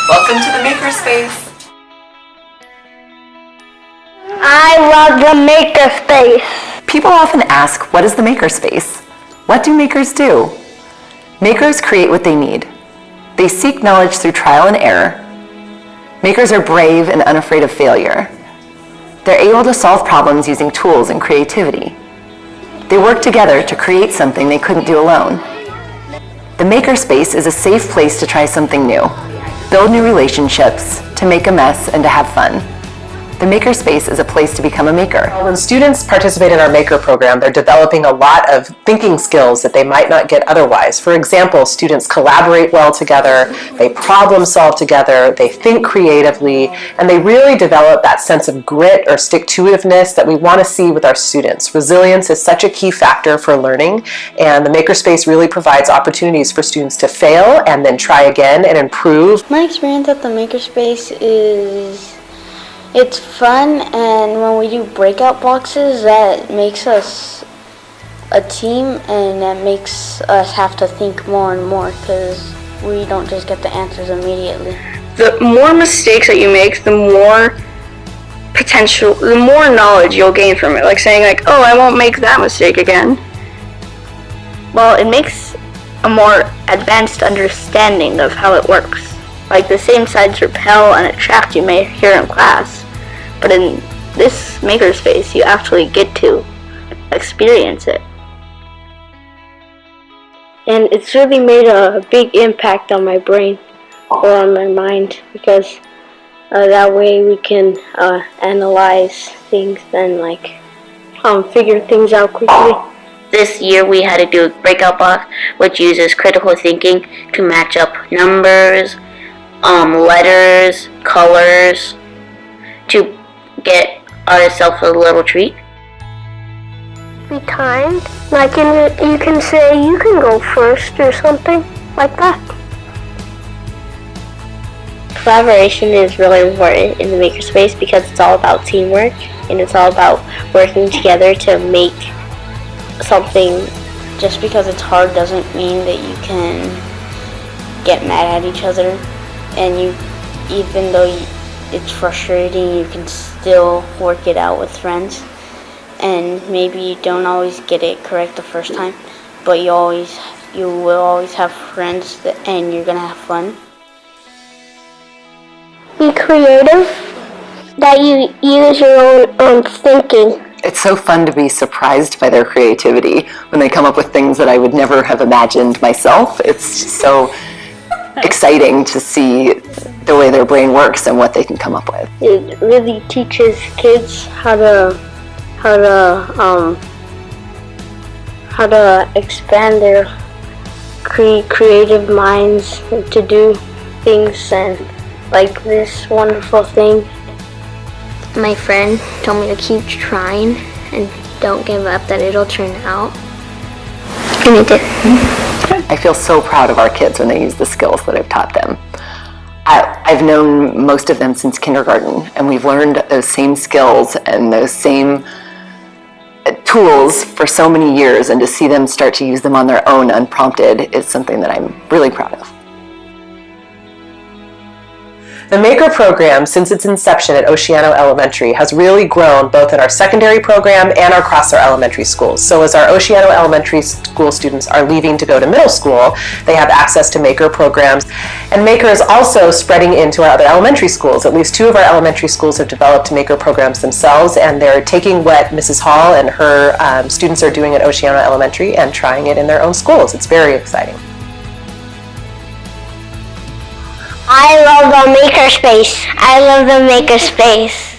Welcome to the Makerspace. I love the Makerspace. People often ask, what is the Makerspace? What do makers do? Makers create what they need. They seek knowledge through trial and error. Makers are brave and unafraid of failure. They're able to solve problems using tools and creativity. They work together to create something they couldn't do alone. The Makerspace is a safe place to try something new, build new relationships, to make a mess, and to have fun. The Makerspace is a place to become a maker. When students participate in our Maker program, they're developing a lot of thinking skills that they might not get otherwise. For example, students collaborate well together, they problem solve together, they think creatively, and they really develop that sense of grit or stick-to-itiveness that we want to see with our students. Resilience is such a key factor for learning, and the Makerspace really provides opportunities for students to fail and then try again and improve. My experience at the Makerspace is it's fun, and when we do breakout boxes, that makes us a team, and that makes us have to think more and more because we don't just get the answers immediately. The more mistakes that you make, the more potential, the more knowledge you'll gain from it. Like saying like, oh, I won't make that mistake again. Well, it makes a more advanced understanding of how it works. Like the same sides repel and attract you may hear in class, but in this Makerspace you actually get to experience it. And it's really made a big impact on my brain or on my mind because that way we can analyze things and figure things out quickly. This year we had to do a breakout box which uses critical thinking to match up numbers, letters, colors, to get ourselves a little treat. Be kind. You can say you can go first or something like that. Collaboration is really important in the Makerspace because it's all about teamwork and it's all about working together to make something. Just because it's hard doesn't mean that you can get mad at each other, and even though it's frustrating, you can still work it out with friends. And maybe you don't always get it correct the first time, but you will always have friends and you're gonna have fun. Be creative, that you use your own thinking. It's so fun to be surprised by their creativity when they come up with things that I would never have imagined myself. It's just so exciting to see the way their brain works and what they can come up with. It really teaches kids how to expand their creative minds to do things and like this wonderful thing. My friend told me to keep trying and don't give up, that it'll turn out. And it did. I feel so proud of our kids when they use the skills that I've taught them. I've known most of them since kindergarten, and we've learned those same skills and those same tools for so many years, and to see them start to use them on their own unprompted is something that I'm really proud of. The Maker program, since its inception at Oceano Elementary, has really grown both in our secondary program and across our elementary schools. So as our Oceano Elementary School students are leaving to go to middle school, they have access to Maker programs. And Maker is also spreading into our other elementary schools. At least 2 of our elementary schools have developed Maker programs themselves, and they're taking what Mrs. Hall and her students are doing at Oceano Elementary and trying it in their own schools. It's very exciting. I love the Makerspace. I love the Makerspace.